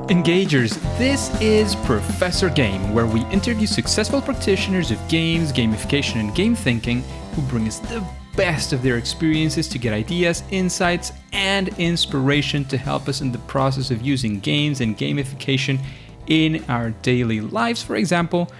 Engagers, this is Professor Game, where we interview successful practitioners of games, gamification, and game thinking who bring us the best of their experiences to get ideas, insights, and inspiration to help us in the process of using games and gamification in our daily lives, for example,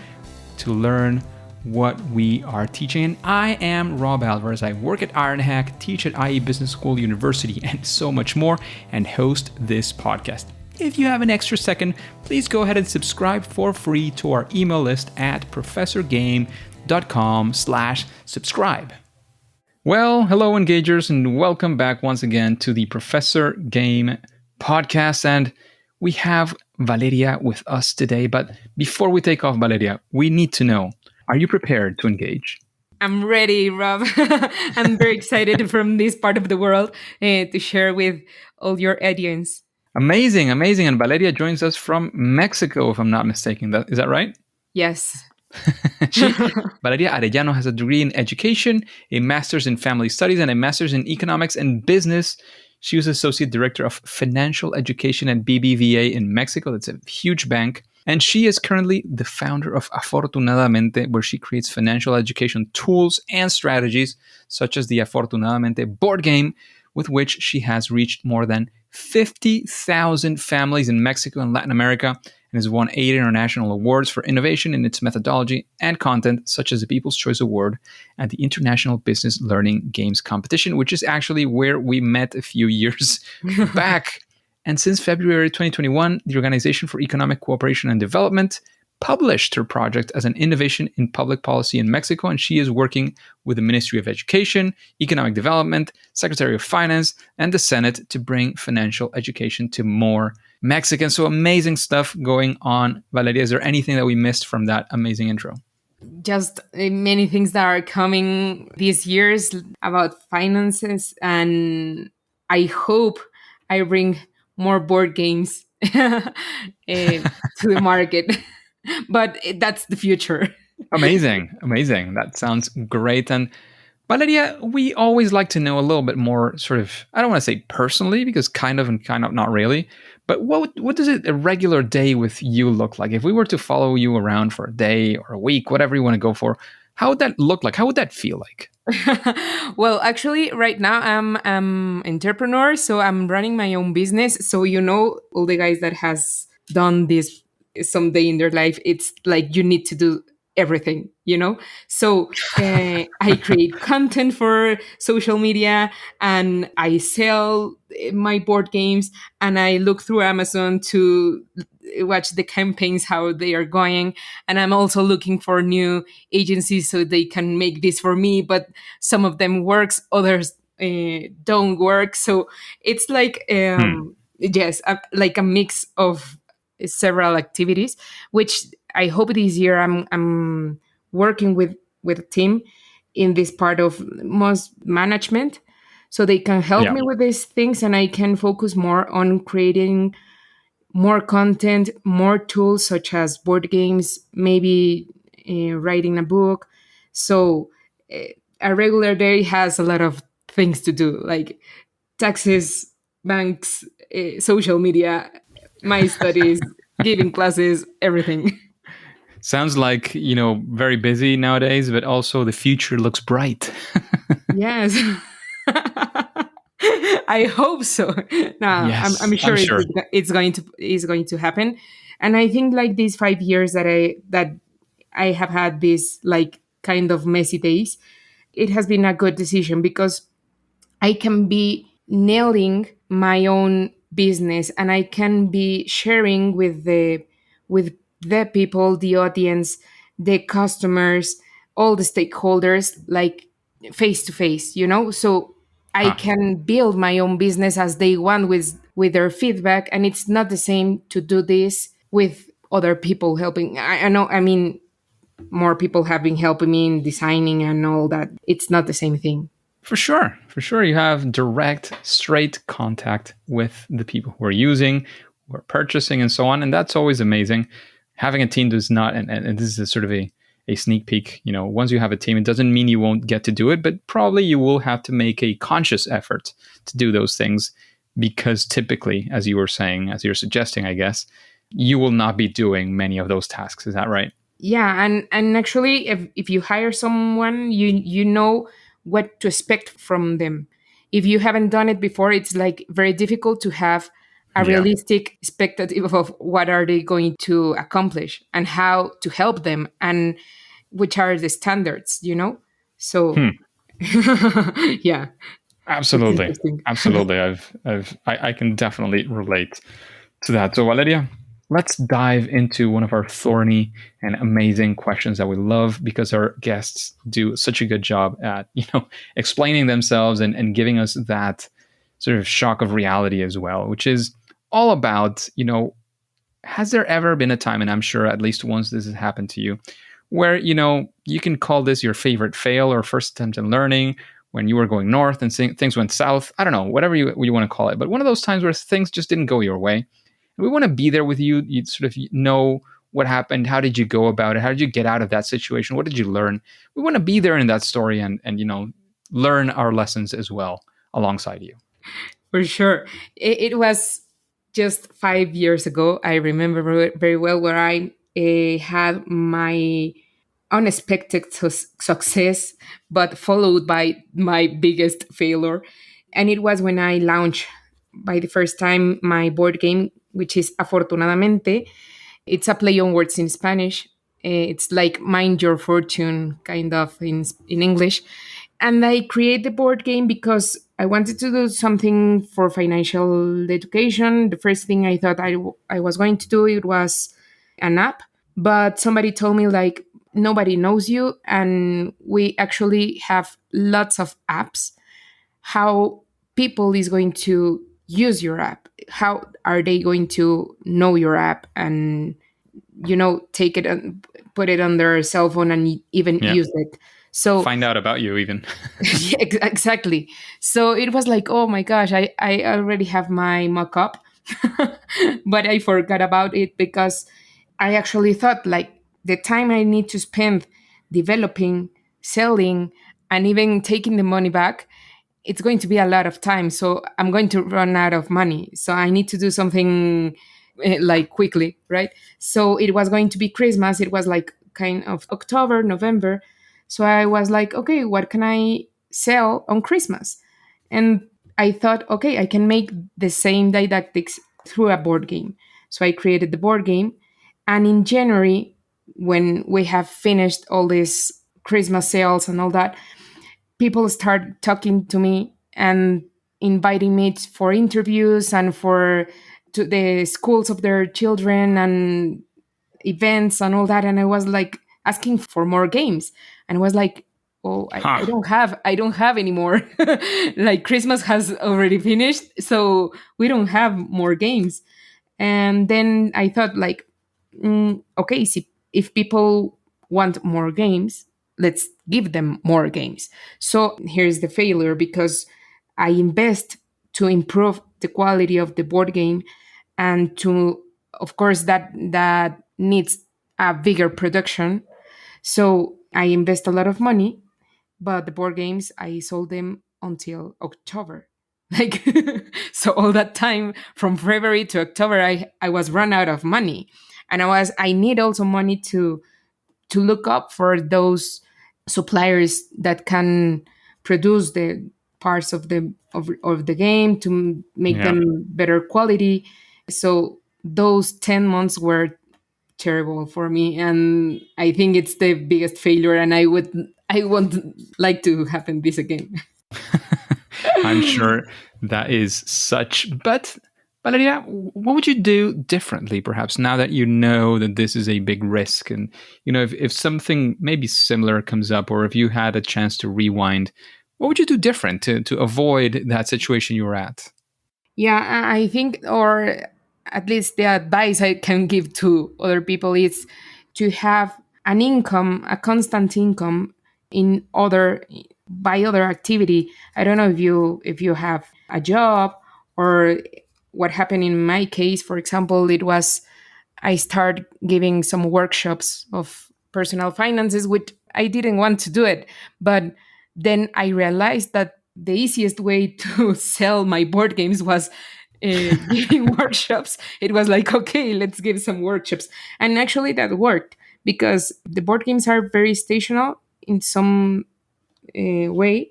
to learn what we are teaching. And I am Rob Alvarez. I work at Ironhack, teach at IE Business School University, and so much more, and host this podcast. If you have an extra second, please go ahead and subscribe for free to our email list at professorgame.com/subscribe. Well, hello, engagers, and welcome back once again to the Professor Game podcast. And we have Valeria with us today. But before we take off, Valeria, we need to know, are you prepared to engage? I'm ready, Rob. I'm very excited from this part of the world to share with all your audience. Amazing. And Valeria joins us from Mexico, if I'm not mistaken. Is that right? Yes. Valeria Arellano has a degree in education, a master's in family studies, and a master's in economics and business. She was associate director of financial education at BBVA in Mexico. That's a huge bank. And she is currently the founder of AfortunadaMente, where she creates financial education tools and strategies, such as the AfortunadaMente board game, with which she has reached more than 50,000 families in Mexico and Latin America, and has won 8 international awards for innovation in its methodology and content, such as the People's Choice Award at the International Business Learning Games Competition, which is actually where we met a few years back. And since February 2021, the Organization for Economic Cooperation and Development published her project as an innovation in public policy in Mexico, and she is working with the Ministry of Education, Economic Development, Secretary of Finance, and the Senate to bring financial education to more Mexicans. So amazing stuff going on. Valeria, is there anything that we missed from that amazing intro? Just many things that are coming these years about finances, and I hope I bring more board games to the market. But that's the future. Amazing. That sounds great. And Valeria, we always like to know a little bit more sort of, I don't want to say personally, because kind of and kind of not really, but what does a regular day with you look like? If we were to follow you around for a day or a week, whatever you want to go for, how would that look like? How would that feel like? Well, actually, right now I'm an entrepreneur, so I'm running my own business. So, all the guys that has done this someday in their life, it's like you need to do everything, So I create content for social media, and I sell my board games, and I look through Amazon to watch the campaigns, how they are going. And I'm also looking for new agencies so they can make this for me, but some of them works, others don't work. So it's like, yes, like a mix of several activities, which I hope this year I'm working with a team in this part of most management, so they can help me with these things, and I can focus more on creating more content, more tools such as board games, maybe writing a book. So a regular day has a lot of things to do, like taxes, banks, social media, my studies, giving classes, everything. Sounds like, very busy nowadays, but also the future looks bright. Yes. I hope so. No, yes, I'm sure it's going to happen. And I think like these 5 years that I have had these like kind of messy days, it has been a good decision because I can be nailing my own business, and I can be sharing with the people, the audience, the customers, all the stakeholders, like face to face, So I can build my own business as they want with their feedback, and it's not the same to do this with other people helping. I know, I mean, more people have been helping me in designing and all that. It's not the same thing. For sure. You have direct, straight contact with the people who are using, who are purchasing, and so on. And that's always amazing. Having a team does not, and this is a sort of a sneak peek, once you have a team, it doesn't mean you won't get to do it, but probably you will have to make a conscious effort to do those things because typically, as you were saying, as you're suggesting, I guess, you will not be doing many of those tasks. Is that right? Yeah, and actually, if you hire someone, you know what to expect from them. If you haven't done it before, it's like very difficult to have a Yeah. realistic expectative of what are they going to accomplish and how to help them and which are the standards, you know. So Hmm. yeah, it's Absolutely. interesting. Absolutely. I can definitely relate to that. So, Valeria, let's dive into one of our thorny and amazing questions that we love because our guests do such a good job at, explaining themselves and giving us that sort of shock of reality as well, which is all about, has there ever been a time, and I'm sure at least once this has happened to you, where you can call this your favorite fail or first attempt in learning, when you were going north and things went south? I don't know, whatever you want to call it, but one of those times where things just didn't go your way. And we want to be there with you. You sort of know what happened. How did you go about it? How did you get out of that situation? What did you learn? We want to be there in that story and learn our lessons as well alongside you. For sure. It was just 5 years ago. I remember very well where I had my unexpected success, but followed by my biggest failure. And it was when I launched by the first time my board game, which is AfortunadaMente. It's a play on words in Spanish. It's like Mind Your Fortune, kind of in English. And I create the board game because I wanted to do something for financial education. The first thing I thought I was going to do it was an app, but somebody told me like nobody knows you, and we actually have lots of apps. How people is going to use your app? How are they going to know your app and take it and put it on their cell phone and even Yeah. use it? So Find out about you even. yeah, exactly. So it was like, oh my gosh, I already have my mock-up, but I forgot about it because I actually thought like the time I need to spend developing, selling, and even taking the money back, it's going to be a lot of time. So I'm going to run out of money. So I need to do something like quickly, right? So it was going to be Christmas. It was like kind of October, November. So I was like, okay, what can I sell on Christmas? And I thought, okay, I can make the same didactics through a board game. So I created the board game. And in January, when we have finished all these Christmas sales and all that, people start talking to me and inviting me for interviews and for to the schools of their children and events and all that. And I was like asking for more games, and I was like, oh, I Huh. don't have anymore. Like Christmas has already finished, so we don't have more games. And then I thought like, okay, see, if people want more games, let's give them more games. So here's the failure, because I invest to improve the quality of the board game, and to, of course, that needs a bigger production. So I invest a lot of money, but the board games I sold them until October. Like so all that time from February to October, I was run out of money. And I need also money to look up for those suppliers that can produce the parts of the game to make Yeah. them better quality. So those 10 months were terrible for me, and I think it's the biggest failure, and I won't like to happen this again. I'm sure that is such. But, Valeria, what would you do differently, perhaps, now that you know that this is a big risk? And, if something maybe similar comes up, or if you had a chance to rewind, what would you do different to avoid that situation you were at? Yeah, I think, or at least the advice I can give to other people is to have an income, a constant income in other by other activity. I don't know if you have a job, or what happened in my case. For example, it was I started giving some workshops of personal finances, which I didn't want to do it, but then I realized that the easiest way to sell my board games was giving workshops. It was like, okay, let's give some workshops. And actually, that worked because the board games are very stational in some way.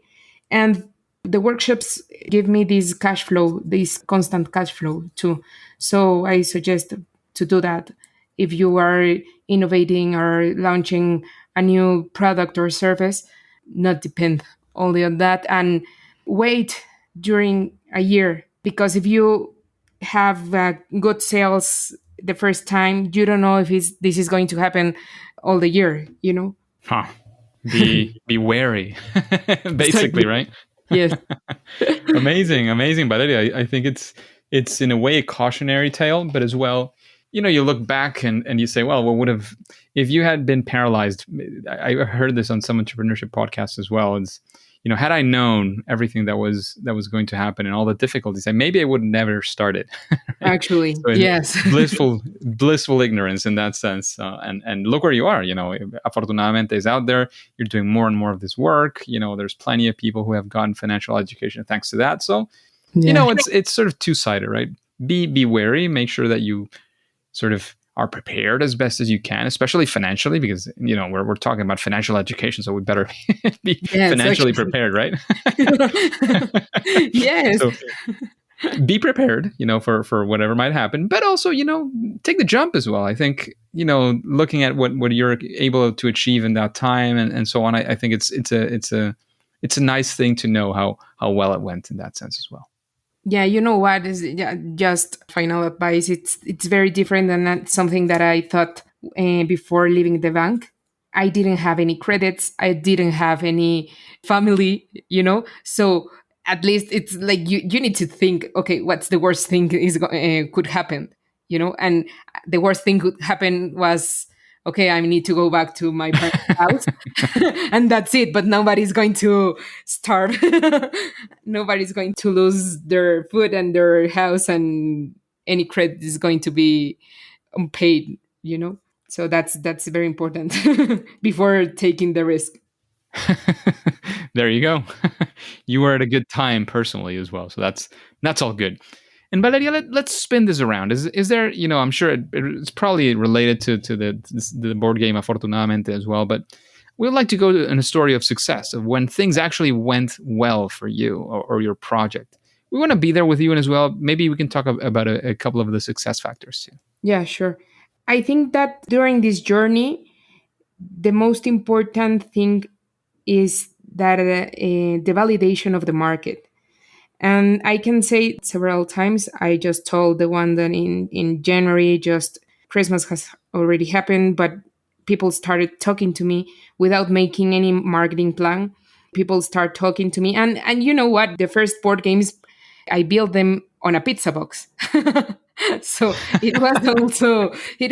And the workshops give me this cash flow, this constant cash flow too. So I suggest to do that if you are innovating or launching a new product or service, not depend only on that and wait during a year. Because if you have good sales the first time, you don't know if this is going to happen all the year, you know? Huh. Be wary, basically, Exactly. right? Yes. Amazing, amazing, Valeria. I think it's in a way a cautionary tale, but as well, you look back and you say, well, what would have if you had been paralyzed? I heard this on some entrepreneurship podcasts as well. It's had I known everything that was going to happen and all the difficulties, maybe I would never started. Right? Actually, So in yes. blissful ignorance in that sense, and look where you are. Afortunadamente is out there. You're doing more and more of this work. There's plenty of people who have gotten financial education thanks to that. So Yeah. it's sort of two-sided, right? Be wary. Make sure that you sort of are prepared as best as you can, especially financially, because we're talking about financial education, so we better be Yes, financially actually. prepared, right? Yes. So be prepared, for whatever might happen, but also, take the jump as well. I think, looking at what you're able to achieve in that time and so on, I think it's a nice thing to know how well it went in that sense as well. Yeah, you know what is, yeah, just final advice. It's very different than something that I thought before leaving the bank. I didn't have any credits. I didn't have any family, So at least it's like you need to think, okay, what's the worst thing could happen, And the worst thing could happen was, okay, I need to go back to my parents' house, and that's it. But nobody's going to starve. Nobody's going to lose their food and their house, and any credit is going to be unpaid. So that's very important before taking the risk. There you go. You were at a good time personally as well, so that's all good. And Valeria, let's spin this around. Is there, I'm sure it's probably related to the board game Afortunadamente as well, but we would like to go in a story of success, of when things actually went well for you or your project. We want to be there with you and as well. Maybe we can talk about a couple of the success factors too. Yeah, sure. I think that during this journey, the most important thing is that the validation of the market. And I can say several times, I just told the one that in January, just Christmas has already happened, but people started talking to me without making any marketing plan. People start talking to me. And you know what? The first board games, I built them on a pizza box. So it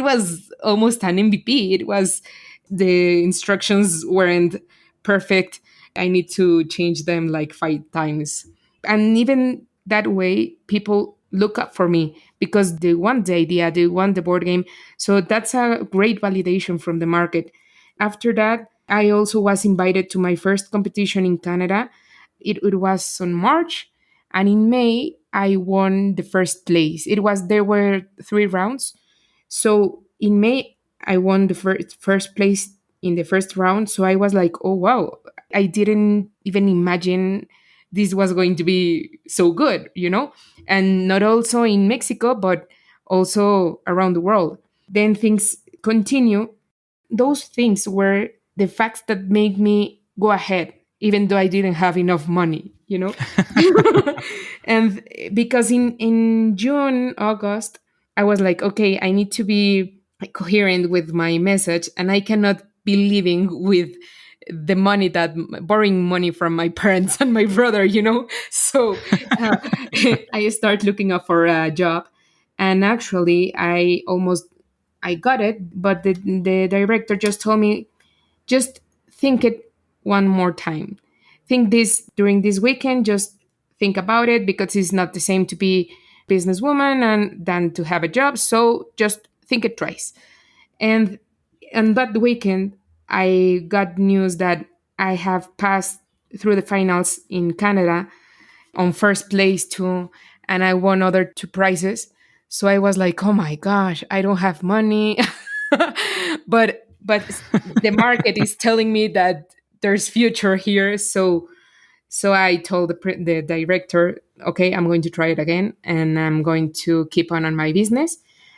was almost an MVP. It was, the instructions weren't perfect. I need to change them like 5 times. And even that way, people look up for me because they want the idea, they want the board game. So that's a great validation from the market. After that, I also was invited to my first competition in Canada. It was on March, and in May I won the first place. There were 3 rounds. So in May I won the first place in the first round. So I was like, oh wow, I didn't even imagine this was going to be so good. And not also in Mexico, but also around the world. Then things continue. Those things were the facts that made me go ahead, even though I didn't have enough money. And because in June, August, I was like, okay, I need to be coherent with my message, and I cannot be living with the money that borrowing money from my parents and my brother. So uh, I start looking up for a job, and actually I got it, but the director just told me, just think it one more time. Think this during this weekend, just think about it, because it's not the same to be businesswoman and than to have a job. So just think it twice. And that weekend I got news that I have passed through the finals in Canada on first place too, and I won other two prizes. So I was like, oh my gosh, I don't have money. But the market is telling me that there's future here. So I told the director, okay, I'm going to try it again, and I'm going to keep on my business.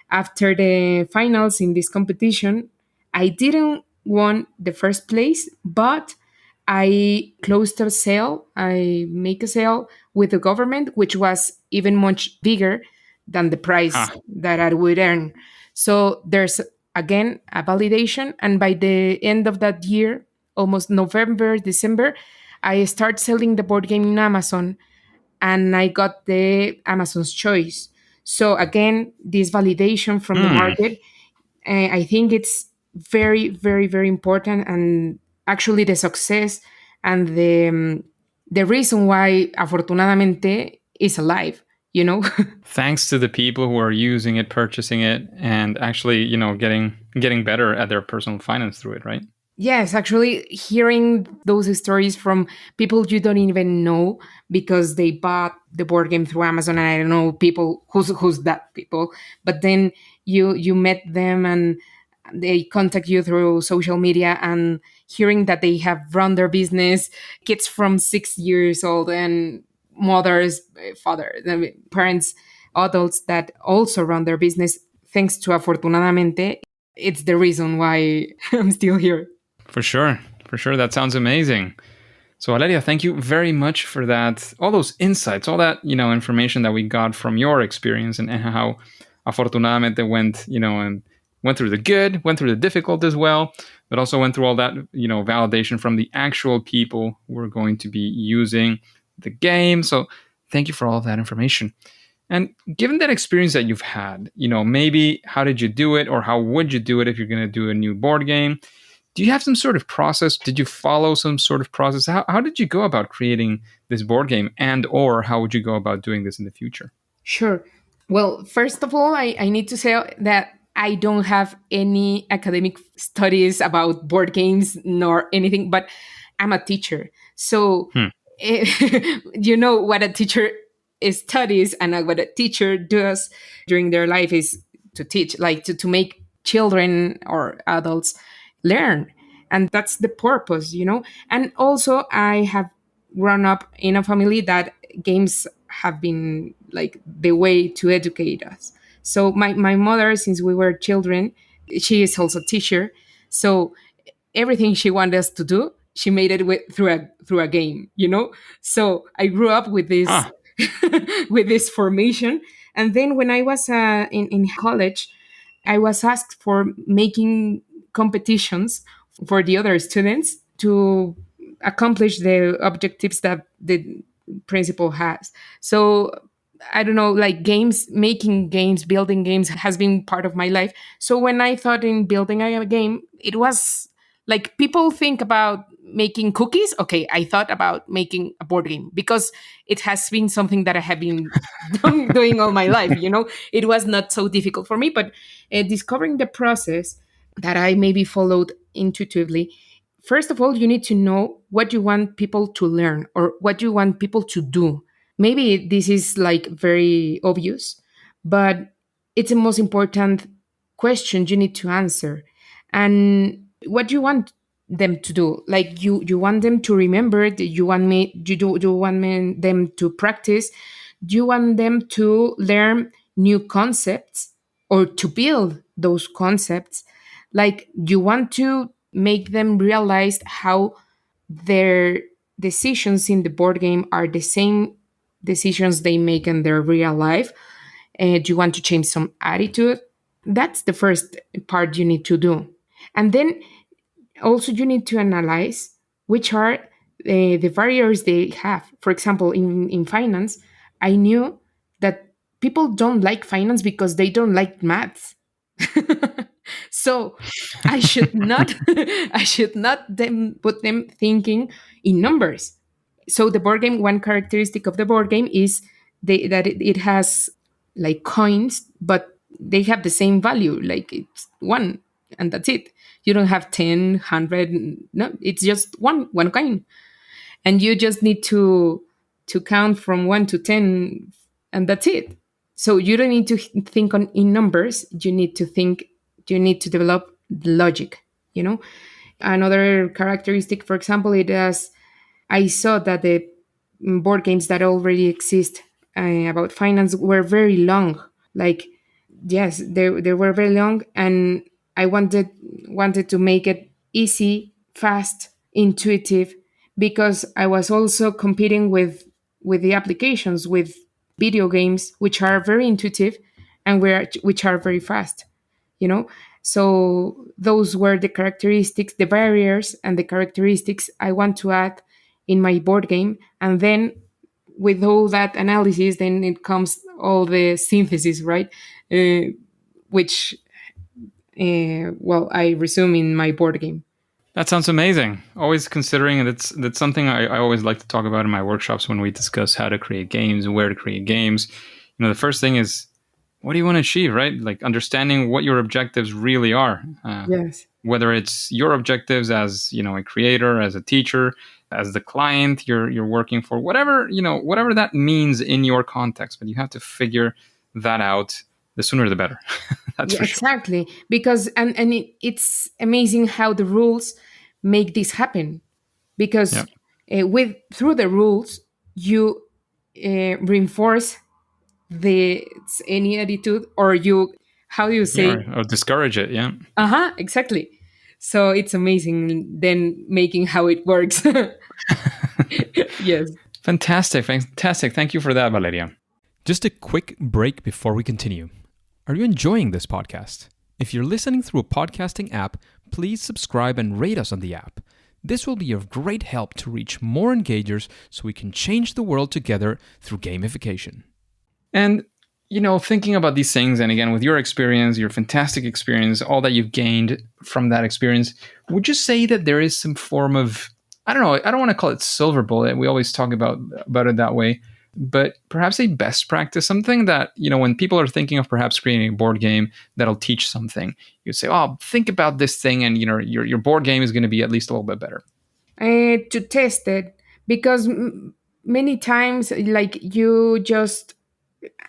After the finals in this competition, I didn't won the first place, but I closed a sale. I make a sale with the government, which was even much bigger than the price Huh. that I would earn. So there's again a validation, and by the end of that year, almost November, December, I start selling the board game in Amazon, and I got the Amazon's choice. So again, this validation from the Hmm. market, I think it's very, very, very important, and actually the success and the reason why Afortunadamente is alive. You know. Thanks to the people who are using it, purchasing it, and actually, getting better at their personal finance through it, right? Yes, actually, hearing those stories from people you don't even know because they bought the board game through Amazon, and I don't know people who's that people, but then you met them and they contact you through social media, and hearing that they have run their business, kids from 6 years old and mothers, father, parents, adults that also run their business thanks to Afortunadamente. It's the reason why I'm still here. For sure. For sure. That sounds amazing. So, Valeria, thank you very much for that. All those insights, all that, information that we got from your experience, and how Afortunadamente went, and went through the good, went through the difficult as well, but also went through all that, validation from the actual people who are going to be using the game. So, thank you for all of that information. And given that experience that you've had, maybe how did you do it, or how would you do it if you're going to do a new board game? Do you have some sort of process? Did you follow some sort of process? How did you go about creating this board game, and or how would you go about doing this in the future? Sure. Well, first of all, I need to say that I don't have any academic studies about board games nor anything, but I'm a teacher. So, Hmm. you know what a teacher studies and what a teacher does during their life is to teach, like to make children or adults learn. And that's the purpose, you know? And also, I have grown up in a family that games have been like the way to educate us. So my mother, since we were children, she is also a teacher. So everything she wanted us to do, she made it through a game, you know. So I grew up with this Huh. with this formation. And then when I was in college, I was asked for making competitions for the other students to accomplish the objectives that the principal has. So I don't know, like games, making games, building games has been part of my life. So when I thought in building a game, it was like people think about making cookies. Okay, I thought about making a board game because it has been something that I have been doing all my life. You know, it was not so difficult for me, but discovering the process that I maybe followed intuitively. First of all, you need to know what you want people to learn or what you want people to do. Maybe this is like very obvious, but it's the most important question you need to answer. And what you want them to do, like you want them to remember, that you want me you want them to practice, you want them to learn new concepts or to build those concepts, like you want to make them realize how their decisions in the board game are the same decisions they make in their real life. And you want to change some attitude. That's the first part you need to do. And then also you need to analyze which are the barriers they have. For example, in finance, I knew that people don't like finance because they don't like maths. So I should not I should not them put them thinking in numbers. So the board game, one characteristic of the board game is that it has like coins, but they have the same value, like it's one, and that's it. You don't have 10, 100. No, it's just one coin. and you just need to count from 1 to 10, and that's it. So you don't need to think on in numbers. You need to develop logic, you know. Another characteristic, for example, it is I saw that the board games that already exist about finance were very long. Like, yes, they were very long, and I wanted to make it easy, fast, intuitive, because I was also competing with the applications, with video games, which are very intuitive and which are very fast, you know. So those were the characteristics, the barriers and the characteristics I want to add in my board game. And then with all that analysis, then it comes all the synthesis, right? Which well, I resume in my board game. That sounds amazing. Always considering, and that's something I always like to talk about in my workshops when we discuss how to create games and where to create games. The first thing is, what do you want to achieve, right? Like understanding what your objectives really are. Yes. Whether it's your objectives as a creator, as a teacher, as the client you're working for, whatever that means in your context. But you have to figure that out. The sooner the better. That's Yeah, for sure. exactly. Because it's amazing how the rules make this happen. Yeah. Because with through the rules, you reinforce the any attitude, or you, how do you Yeah, say? or discourage it. Yeah. Uh-huh, exactly. So it's amazing then making how it works. Yes. Fantastic. Fantastic. Thank you for that, Valeria. Just a quick break before we continue. Are you enjoying this podcast? If you're listening through a podcasting app, please subscribe and rate us on the app. This will be of great help to reach more engagers so we can change the world together through gamification. And, thinking about these things, and again, with your experience, your fantastic experience, all that you've gained from that experience, would you say that there is some form of, I don't know, I don't want to call it silver bullet. We always talk about it that way, but perhaps a best practice, something that, when people are thinking of perhaps creating a board game that'll teach something, you say, oh, think about this thing, and, your board game is going to be at least a little bit better. To test it, because many times, like, you just,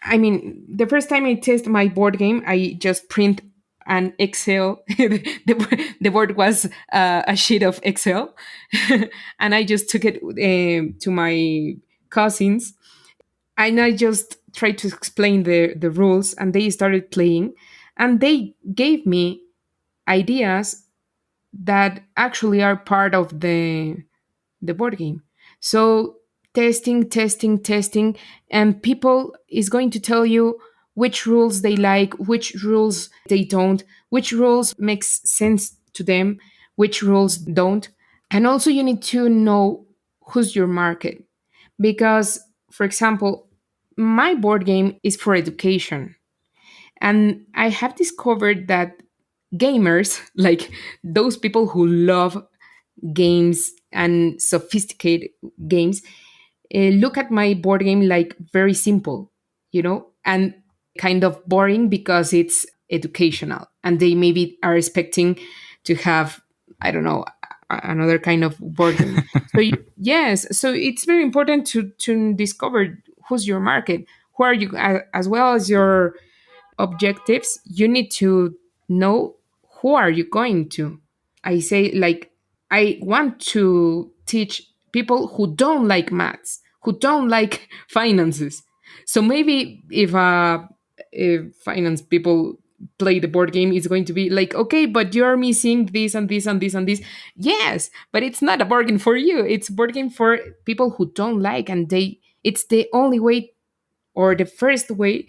I mean, the first time I test my board game, I just print an Excel. The board was a sheet of Excel, and I just took it to my cousins, and I just tried to explain the rules, and they started playing, and they gave me ideas that actually are part of the board game. So testing, testing, testing, and people is going to tell you which rules they like, which rules they don't, which rules makes sense to them, which rules don't. And also you need to know who's your market, because, for example, my board game is for education, and I have discovered that gamers, like those people who love games and sophisticated games, look at my board game like very simple, and kind of boring because it's educational, and they maybe are expecting to have, I don't know, another kind of board game. So yes, so it's very important to discover who's your market, who are you, as well as your objectives. You need to know who are you going to. I say, like, I want to teach people who don't like maths, who don't like finances. So maybe if finance people play the board game, it's going to be like, okay, but you're missing this and this and this and this. Yes, but it's not a board game for you. It's a board game for people who don't like, and it's the only way, or the first way,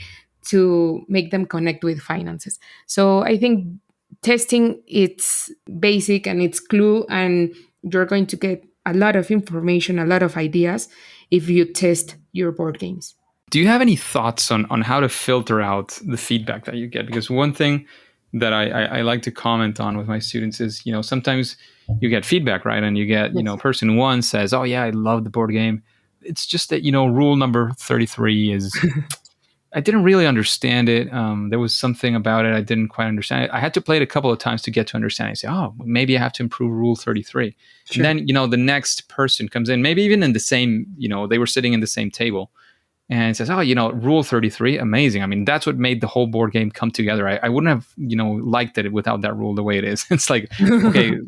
to make them connect with finances. So I think testing, it's basic and it's clue, and you're going to get a lot of information, a lot of ideas if you test your board games. Do you have any thoughts on how to filter out the feedback that you get? Because one thing that I like to comment on with my students is, sometimes you get feedback, right? And you get, Yes. person one says, oh yeah, I love the board game. It's just that, rule number 33 is, I didn't really understand it. There was something about it I didn't quite understand. I had to play it a couple of times to get to understand it. I say, oh, maybe I have to improve Rule 33. And Sure. then, the next person comes in, maybe even in the same, they were sitting in the same table and it says, oh, Rule 33, amazing. I mean, that's what made the whole board game come together. I wouldn't have, liked it without that rule the way it is. It's like, okay,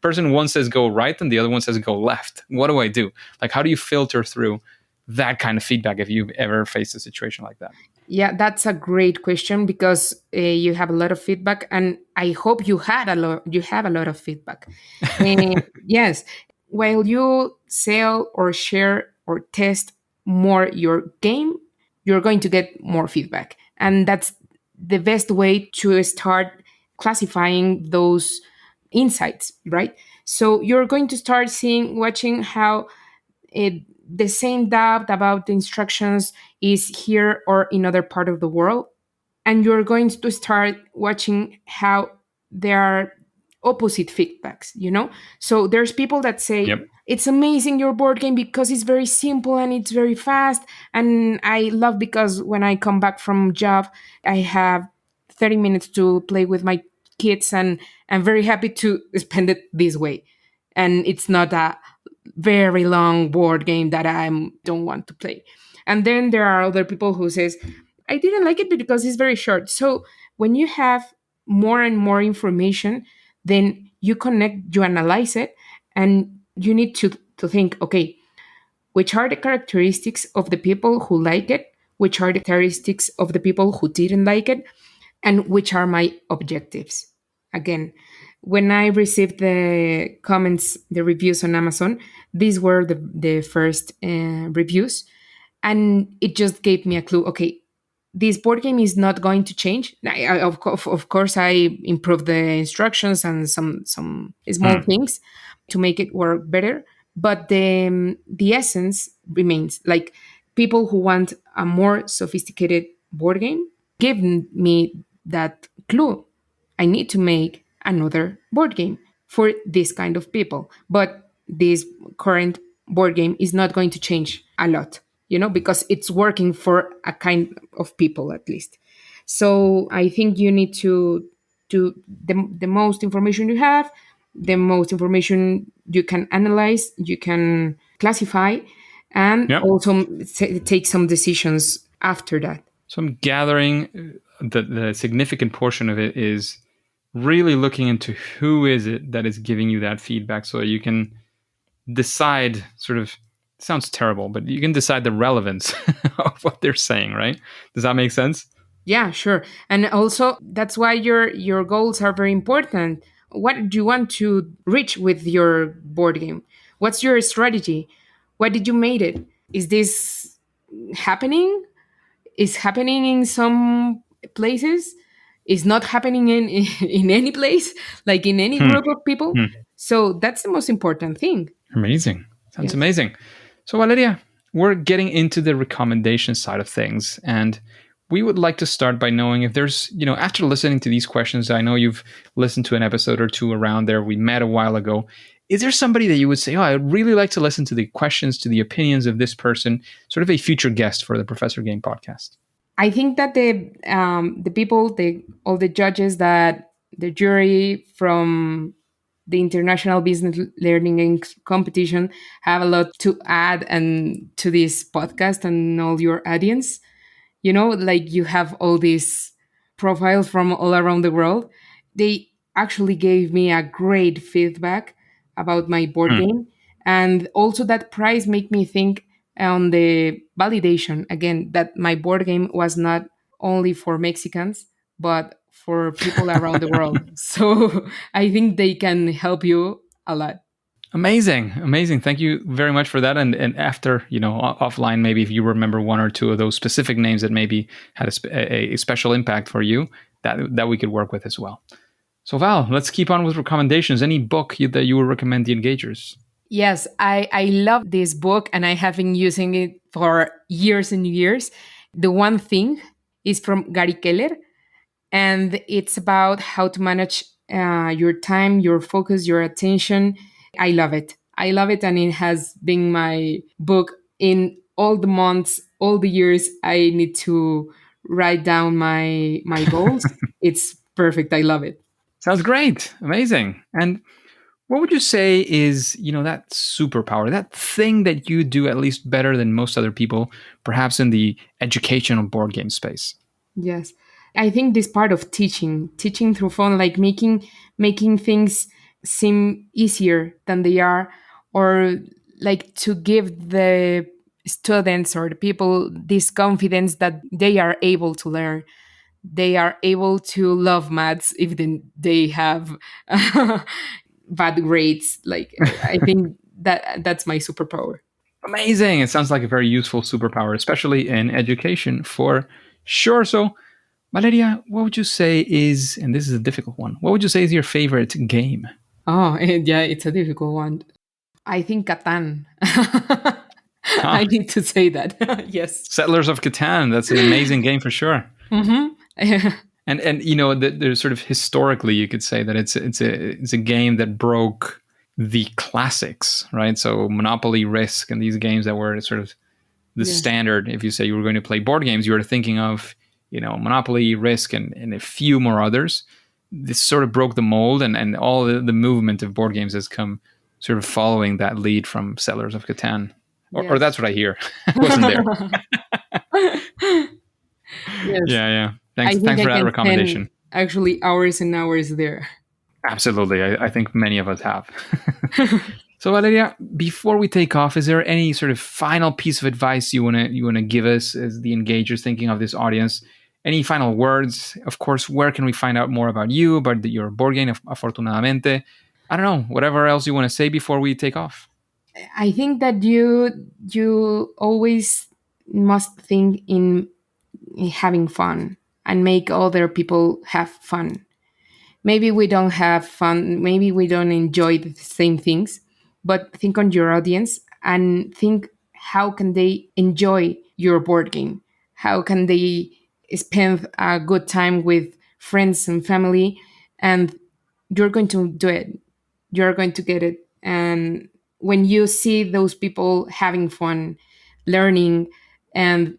person one says go right and the other one says go left. What do I do? Like, how do you filter through that kind of feedback if you've ever faced a situation like that? Yeah, that's a great question because you have a lot of feedback, and I hope you had a lot. You have a lot of feedback. Yes, while you sell or share or test more your game, you're going to get more feedback, and that's the best way to start classifying those insights, right? So you're going to start watching how it, the same doubt about the instructions is here or in other part of the world, and you're going to start watching how there are opposite feedbacks, so there's people that say Yep. it's amazing your board game because it's very simple and it's very fast, and I love because when I come back from job I have 30 minutes to play with my kids, and I'm very happy to spend it this way, and it's not a very long board game that I don't want to play. And then there are other people who says, I didn't like it because it's very short. So when you have more and more information, then you connect, you analyze it, and you need to think, okay, which are the characteristics of the people who like it, which are the characteristics of the people who didn't like it, and which are my objectives. Again, when I received the comments, the reviews on Amazon, these were the first reviews, and it just gave me a clue. Okay, this board game is not going to change. Of course, I improved the instructions and some small Hmm. things to make it work better, but the essence remains. Like people who want a more sophisticated board game give me that clue. I need to make another board game for this kind of people, but this current board game is not going to change a lot, because it's working for a kind of people at least. So I think you need to the most information you have, the most information you can analyze, you can classify, and Yep. also take some decisions after that. So I'm gathering the significant portion of it is really looking into who is it that is giving you that feedback so you can decide sort of, sounds terrible, but you can decide the relevance of what they're saying, right? Does that make sense? Yeah, sure. And also that's why your goals are very important. What do you want to reach with your board game? What's your strategy? Why did you made it? Is this happening? Is happening in some places? Is not happening in in any place, like in any Hmm. group of people? Hmm. So that's the most important thing. Amazing. Sounds Yes. amazing. So, Valeria, we're getting into the recommendation side of things. And we would like to start by knowing if there's, after listening to these questions, I know you've listened to an episode or two around there. We met a while ago. Is there somebody that you would say, oh, I'd really like to listen to the questions, to the opinions of this person, sort of a future guest for the Professor Game podcast? I think that the people, all the judges, that the jury from the International Business Learning Competition have a lot to add and to this podcast and all your audience. Like you have all these profiles from all around the world. They actually gave me a great feedback about my board Hmm. game, and also that prize made me think on the validation again that my board game was not only for Mexicans but for people around the world. So I think they can help you a lot. Amazing, amazing. Thank you very much for that. And after, offline, maybe if you remember one or two of those specific names that maybe had a special impact for you, that we could work with as well. So Val, let's keep on with recommendations. Any book that you would recommend the engagers? Yes, I love this book and I have been using it for years and years. The One Thing is from Gary Keller, and it's about how to manage your time, your focus, your attention. I love it. I love it, and it has been my book in all the months, all the years I need to write down my goals, it's perfect. I love it. Sounds great. Amazing. And what would you say is, that superpower, that thing that you do at least better than most other people, perhaps in the educational board game space? Yes. I think this part of teaching through fun, like making things seem easier than they are, or like to give the students or the people this confidence that they are able to learn. They are able to love maths if they have bad grades. Like I think that's my superpower. Amazing. It sounds like a very useful superpower, especially in education for sure. So, Valeria, what would you say is, and this is a difficult one, what would you say is your favorite game? Oh, yeah, it's a difficult one. I think Catan. Huh? I need to say that. Yes. Settlers of Catan. That's an amazing game for sure. Mm-hmm. And there's sort of historically, you could say that it's a game that broke the classics, right? So Monopoly, Risk, and these games that were sort of the standard. If you say you were going to play board games, you were thinking of Monopoly, Risk, and a few more others. This sort of broke the mold, and all the movement of board games has come sort of following that lead from Settlers of Catan, or that's what I hear. I wasn't there. Yes. Yeah. Thanks for that recommendation. Actually, hours and hours there. Absolutely. I think many of us have. So, Valeria, before we take off, is there any sort of final piece of advice you wanna give us as the engagers thinking of this audience? Any final words? Of course, where can we find out more about you, about your board game, Afortunadamente? I don't know, whatever else you want to say before we take off. I think that you always must think in having fun and make other people have fun. Maybe we don't have fun, maybe we don't enjoy the same things, but think on your audience and think how can they enjoy your board game? How can they spend a good time with friends and family? And you're going to do it. You're going to get it. And when you see those people having fun, learning, and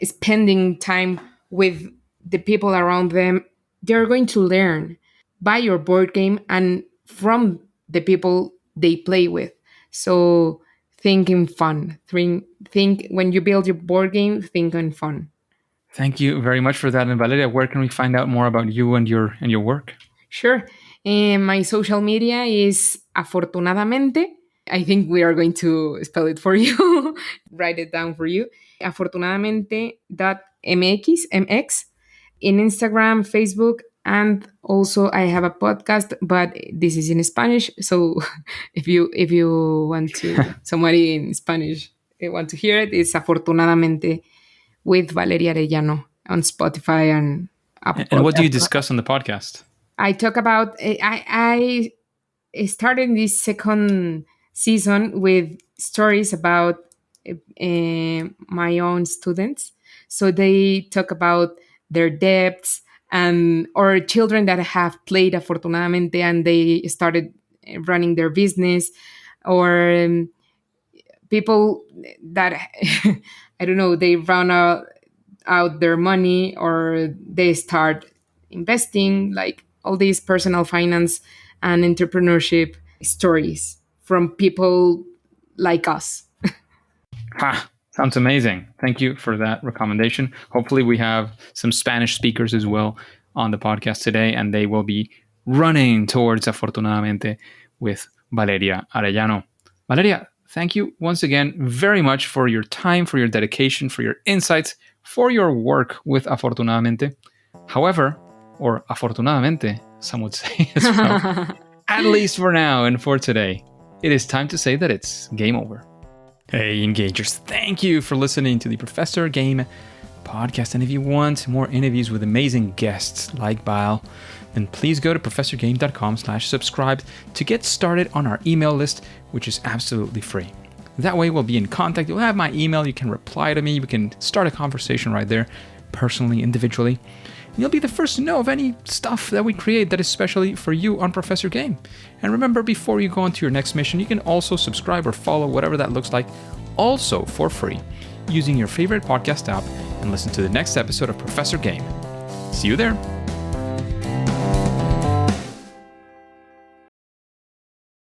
spending time with the people around them, they're going to learn by your board game and from the people they play with. So think in fun. Think when you build your board game, think in fun. Thank you very much for that. And Valeria, where can we find out more about you and your work? Sure. My social media is AfortunadaMente. I think we are going to spell it for you, write it down for you. Afortunadamente.mx in Instagram, Facebook, and also I have a podcast, but this is in Spanish. So if you want to somebody in Spanish want to hear it, it's Afortunadamente with Valeria Arellano on Spotify and Apple. And what do you discuss on the podcast? I talk about I started this second season with stories about my own students. So they talk about their debts and or children that have played Afortunadamente and they started running their business, or people that I don't know, they run out their money or they start investing, like all these personal finance and entrepreneurship stories from people like us. Ha! Sounds amazing. Thank you for that recommendation. Hopefully we have some Spanish speakers as well on the podcast today, and they will be running towards Afortunadamente with Valeria Arellano. Valeria, thank you once again very much for your time, for your dedication, for your insights, for your work with Afortunadamente. However, or Afortunadamente, some would say as well, at least for now and for today, it is time to say that it's game over. Hey, Engagers, thank you for listening to the Professor Game podcast. And if you want more interviews with amazing guests like Baal, then please go to professorgame.com/subscribe to get started on our email list, which is absolutely free. That way we'll be in contact. You'll have my email. You can reply to me. We can start a conversation right there, personally, individually. And you'll be the first to know of any stuff that we create that is specially for you on Professor Game. And remember, before you go on to your next mission, you can also subscribe or follow, whatever that looks like, also for free, using your favorite podcast app and listen to the next episode of Professor Game. See you there.